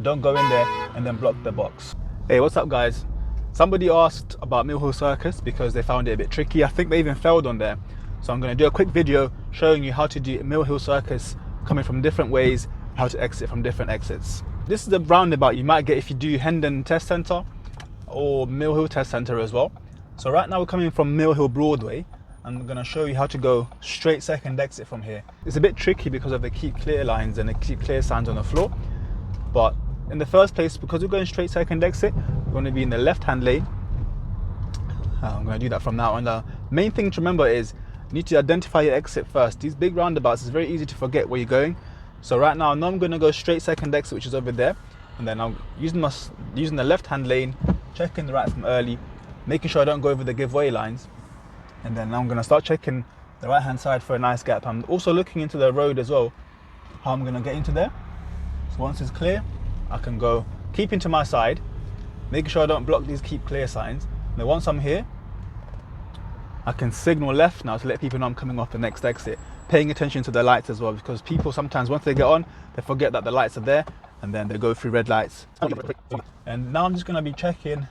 don't go in there and then block the box. Hey, what's up guys? Somebody asked about Mill Hill Circus because they found it a bit tricky. I think they even failed on there. So I'm going to do a quick video showing you how to do Mill Hill Circus coming from different ways, how to exit from different exits. This is the roundabout you might get if you do Hendon Test Centre or Mill Hill Test Centre as well. So right now we're coming from Mill Hill Broadway. I'm going to show you how to go straight second exit from here. It's a bit tricky because of the keep clear lines and the keep clear signs on the floor. But in the first place, because we're going straight second exit, we're going to be in the left hand lane. I'm going to do that from now on. The main thing to remember is you need to identify your exit first. These big roundabouts, it's very easy to forget where you're going. So right now, I'm going to go straight second exit, which is over there. And then I'm using the left hand lane, checking the right from early, making sure I don't go over the giveaway lines. And then I'm going to start checking the right hand side for a nice gap. I'm also looking into the road as well, how I'm going to get into there. So once it's clear, I can go keep into my side, making sure I don't block these keep clear signs. And then once I'm here, I can signal left now to let people know I'm coming off the next exit, paying attention to the lights as well, because people sometimes, once they get on, they forget that the lights are there and then they go through red lights. And now I'm just going to be checking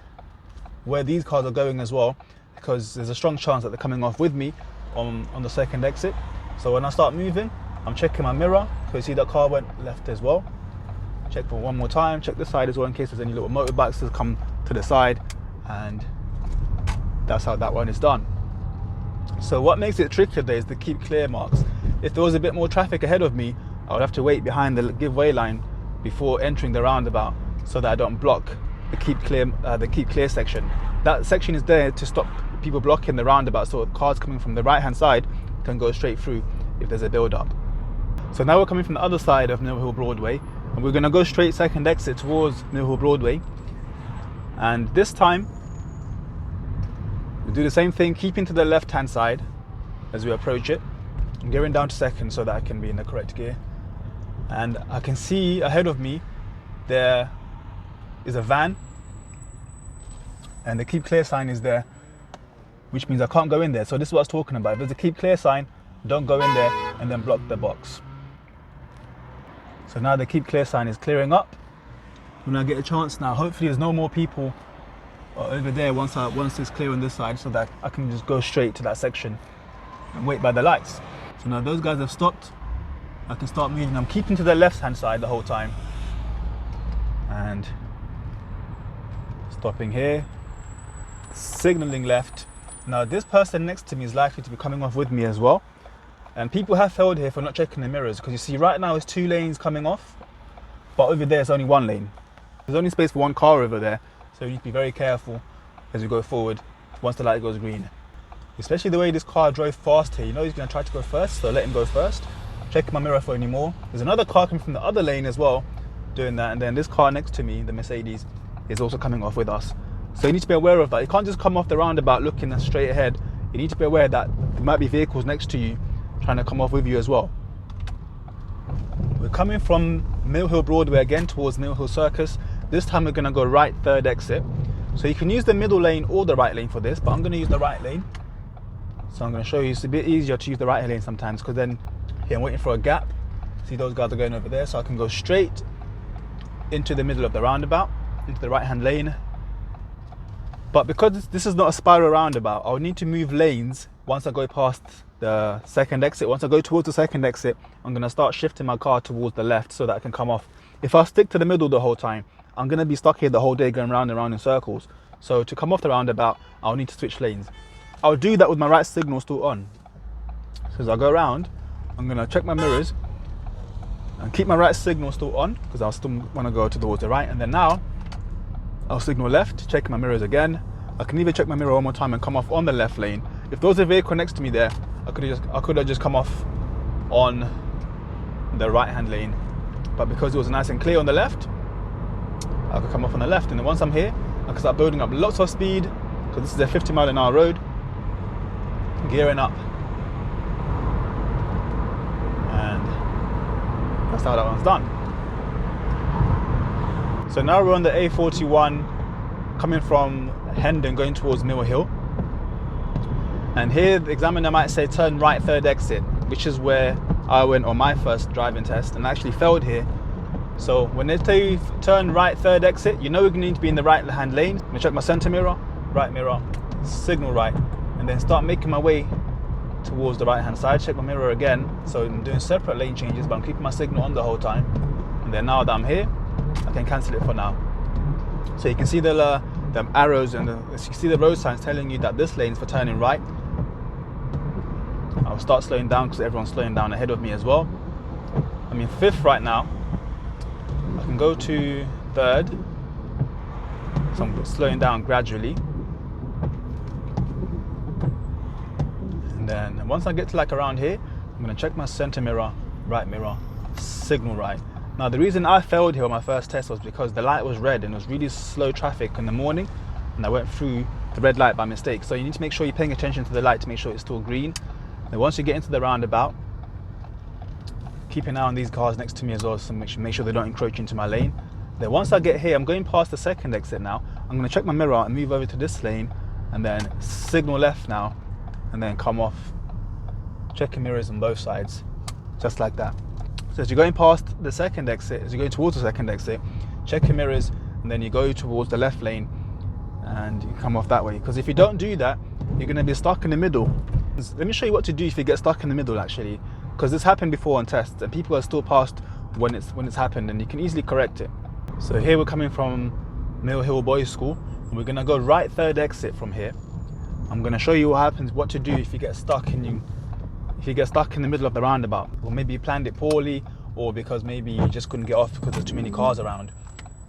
where these cars are going as well, because there's a strong chance that they're coming off with me on the second exit. So when I start moving, I'm checking my mirror, because you see that car went left as well. Check for one more time, check this side as well in case there's any little motorbikes that come to the side, and that's how that one is done. So what makes it trickier there is the keep clear marks. If there was a bit more traffic ahead of me, I would have to wait behind the giveaway line before entering the roundabout so that I don't block the keep clear section. That section is there to stop people blocking the roundabout, so cars coming from the right hand side can go straight through if there's a build up. So now we're coming from the other side of Mill Hill Broadway, and we're going to go straight second exit towards Mill Hill Broadway. And this time we do the same thing, keeping to the left hand side as we approach it. I'm gearing down to second so that I can be in the correct gear. And I can see ahead of me there is a van, and the keep clear sign is there, which means I can't go in there. So this is what I was talking about. If there's a keep clear sign, don't go in there and then block the box. So now the keep clear sign is clearing up. When I get a chance now, hopefully there's no more people over there once it's clear on this side, so that I can just go straight to that section and wait by the lights. So now those guys have stopped, I can start moving. I'm keeping to the left hand side the whole time and stopping here, signaling left. Now this person next to me is likely to be coming off with me as well, and people have failed here for not checking the mirrors, because you see right now it's 2 lanes coming off, but over there it's only 1 lane. There's only space for 1 car over there, so you need to be very careful as you go forward once the light goes green. Especially the way this car drove fast here. You know he's going to try to go first, so let him go first. Check my mirror for any more. There's another car coming from the other lane as well doing that, and then this car next to me, the Mercedes, is also coming off with us. So you need to be aware of that. You can't just come off the roundabout looking straight ahead. You need to be aware that there might be vehicles next to you trying to come off with you as well. We're coming from Mill Hill Broadway again towards Mill Hill Circus. This time we're going to go right third exit. So you can use the middle lane or the right lane for this, but I'm going to use the right lane. So I'm going to show you, it's a bit easier to use the right lane sometimes, because then here I'm waiting for a gap. See those guys are going over there, so I can go straight into the middle of the roundabout, into the right hand lane. But because this is not a spiral roundabout, I'll need to move lanes once I go past the second exit. Once I go towards the second exit, I'm going to start shifting my car towards the left so that I can come off. If I stick to the middle the whole time, I'm going to be stuck here the whole day going round and round in circles. So to come off the roundabout, I'll need to switch lanes. I'll do that with my right signal still on. So as I go around, I'm going to check my mirrors and keep my right signal still on, because I'll still want to go towards the right. And then now I'll signal left, check my mirrors again. I can even check my mirror one more time and come off on the left lane. If there was a vehicle next to me there, I could have just come off on the right hand lane. But because it was nice and clear on the left, I could come off on the left. And then once I'm here, I can start building up lots of speed, because this is a 50-mile-an-hour road. Gearing up. And that's how that one's done. So now we're on the A41 coming from Hendon going towards Mill Hill. And here the examiner might say turn right third exit, which is where I went on my first driving test and actually failed here So when they tell you turn right, third exit, you know we're going to need to be in the right hand lane. I'm going to check my center mirror, signal right, and then start making my way towards the right hand side. Check my mirror again. So I'm doing separate lane changes, but I'm keeping my signal on the whole time. And then now that I'm here, I can cancel it for now. So you can see the arrows and you see the road signs telling you that this lane is for turning right. I'll start slowing down because everyone's slowing down ahead of me as well. I'm in fifth right now. I can go to third. So I'm slowing down gradually. And then once I get to like around here, I'm going to check my center mirror, signal right. Now the reason I failed here on my first test was because the light was red and it was really slow traffic in the morning, and I went through the red light by mistake. So you need to make sure you're paying attention to the light to make sure it's still green. And once you get into the roundabout, keep an eye on these cars next to me as well, so make sure they don't encroach into my lane. Then once I get here, I'm going past the second exit now. I'm going to check my mirror and move over to this lane, and then signal left now, and then come off. Checking mirrors on both sides, just like that. So as you're going past the second exit, as you're going towards the second exit, check your mirrors, and then you go towards the left lane, and you come off that way. Because if you don't do that, you're going to be stuck in the middle. Let me show you what to do if you get stuck in the middle, actually, because this happened before on tests, and people are still passed when it's happened, and you can easily correct it. So here we're coming from Mill Hill Boys School, and we're going to go right third exit from here. I'm going to show you what happens, what to do if you get stuck in the middle of the roundabout, or maybe you planned it poorly, or because maybe you just couldn't get off because there's too many cars around.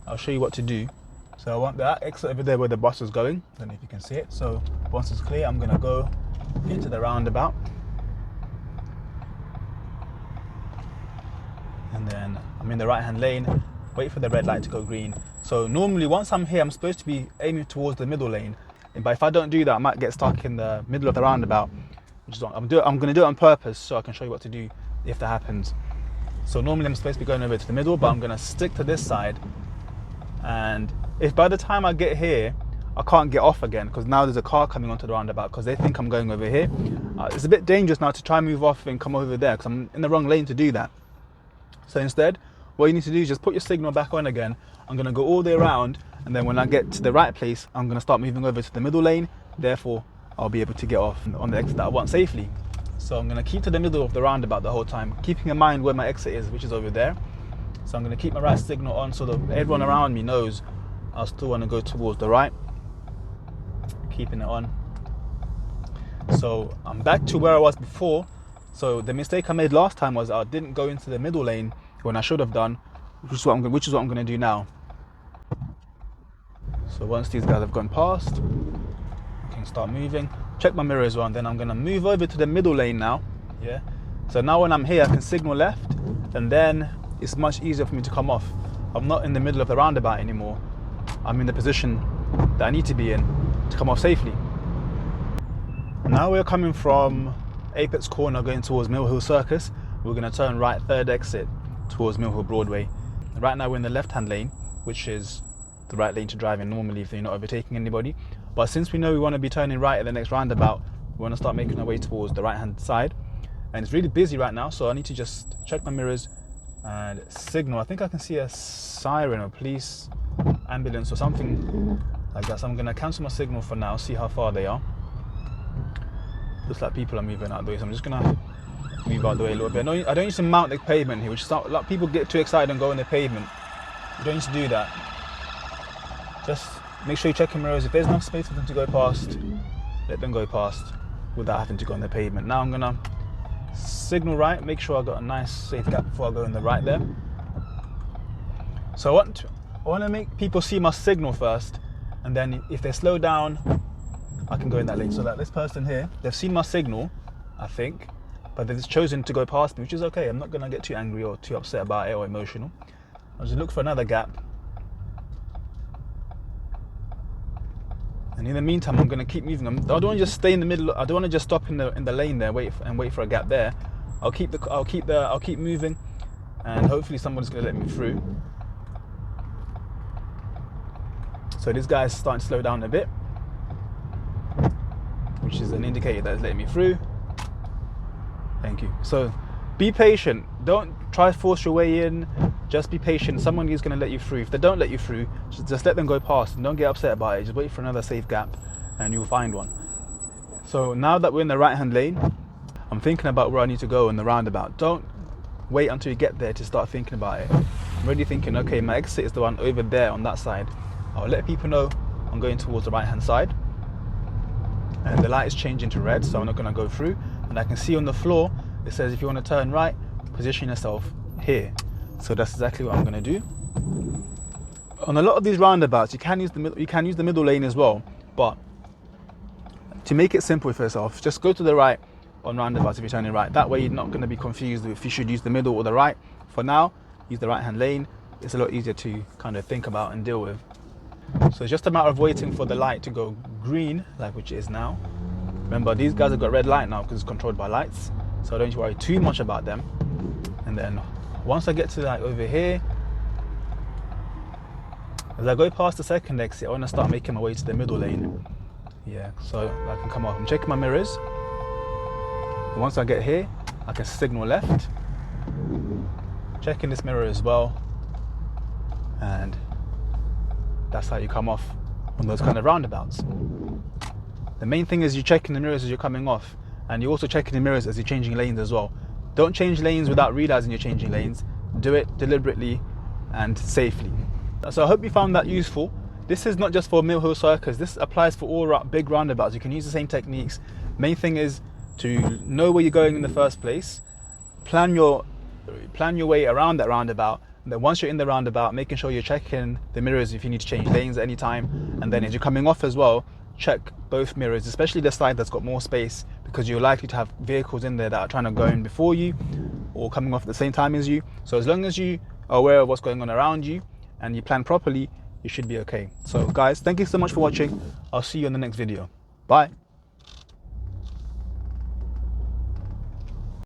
I'll show you what to do. So I want that exit over there where the bus is going. I don't know if you can see it. So once it's clear, I'm going to go into the roundabout, and then I'm in the right hand lane, wait for the red light to go green. So normally once I'm here, I'm supposed to be aiming towards the middle lane, but if I don't do that, I might get stuck in the middle of the roundabout, which is I'm going to do it on purpose so I can show you what to do if that happens. So normally I'm supposed to be going over to the middle, but I'm going to stick to this side, and if by the time I get here I can't get off again because now there's a car coming onto the roundabout because they think I'm going over here, it's a bit dangerous now to try and move off and come over there because I'm in the wrong lane to do that. So instead, what you need to do is just put your signal back on again. I'm going to go all the way around, and then when I get to the right place, I'm going to start moving over to the middle lane. Therefore, I'll be able to get off on the exit that I want safely. So I'm going to keep to the middle of the roundabout the whole time, keeping in mind where my exit is, which is over there. So I'm going to keep my right signal on so that everyone around me knows I still want to go towards the right. Keeping it on. So I'm back to where I was before. So the mistake I made last time was I didn't go into the middle lane when I should have done, which is what I'm going to do now. So once these guys have gone past, I can start moving. Check my mirror as well, and then I'm going to move over to the middle lane now. Yeah. So now when I'm here, I can signal left, and then it's much easier for me to come off. I'm not in the middle of the roundabout anymore. I'm in the position that I need to be in to come off safely. Now we're coming from Apex Corner going towards Mill Hill Circus. We're going to turn right third exit towards Mill Hill Broadway. Right now we're in the left hand lane, which is the right lane to drive in normally if you're not overtaking anybody. But since we know we want to be turning right at the next roundabout, we want to start making our way towards the right hand side. And it's really busy right now, so I need to just check my mirrors and signal. I think I can see a siren or police ambulance or something like that. So I'm going to cancel my signal for now, see how far they are. Looks like people are moving out the way, so I'm just going to move out the way a little bit. I don't need to mount the pavement here, which is not, like, people get too excited and go on the pavement. You don't need to do that. Just make sure you check your mirrors. If there's enough space for them to go past, let them go past without having to go on the pavement. Now I'm going to signal right, make sure I got a nice safe gap before I go in the right there. So I want to make people see my signal first, and then if they slow down, I can go in that lane. So like this person here, they've seen my signal, I think, but they've chosen to go past me, which is okay. I'm not going to get too angry or too upset about it or emotional. I'll just look for another gap. And in the meantime, I'm going to keep moving. I don't want to just stay in the middle. I don't want to just stop in the lane there, wait for a gap there. I'll keep moving, and hopefully someone's going to let me through. So this guy's starting to slow down a bit, which is an indicator that it's letting me through. Thank you. So be patient. Don't try to force your way in. just be patient. Someone is going to let you through. If they don't let you through, just let them go past and don't get upset about it. Just wait for another safe gap and you'll find one. So now that we're in the right hand lane, I'm thinking about where I need to go in the roundabout. Don't wait until you get there to start thinking about it. I'm already thinking, okay, my exit is the one over there on that side. I'll let people know I'm going towards the right hand side, and the light is changing to red, so I'm not going to go through. And I can see on the floor it says if you want to turn right, position yourself here. So that's exactly what I'm going to do. On a lot of these roundabouts, you can use the middle lane as well, but to make it simple for yourself, just go to the right on roundabouts if you're turning right. That way you're not going to be confused if you should use the middle or the right. For now, use the right hand lane. It's a lot easier to kind of think about and deal with. So it's just a matter of waiting for the light to go green, like which it is now. Remember, these guys have got red light now because it's controlled by lights, so I don't need to worry too much about them. And then once I get to like over here, as I go past the second exit, I want to start making my way to the middle lane. Yeah, so I can come off. I'm checking my mirrors. And once I get here, I can signal left. Checking this mirror as well. And that's how you come off on those kind of roundabouts. The main thing is you're checking the mirrors as you're coming off, and you're also checking the mirrors as you're changing lanes as well. Don't change lanes without realizing you're changing lanes. Do it deliberately and safely. So I hope you found that useful. This is not just for Mill Hill Circus, this applies for all big roundabouts. You can use the same techniques. Main thing is to know where you're going in the first place, plan your way around that roundabout, and then once you're in the roundabout, making sure you're checking the mirrors if you need to change lanes at any time. And then as you're coming off as well, check both mirrors, especially the side that's got more space, because you're likely to have vehicles in there that are trying to go in before you or coming off at the same time as you. So as long as you are aware of what's going on around you and you plan properly, you should be okay. So guys, thank you so much for watching. I'll see you in the next video. Bye.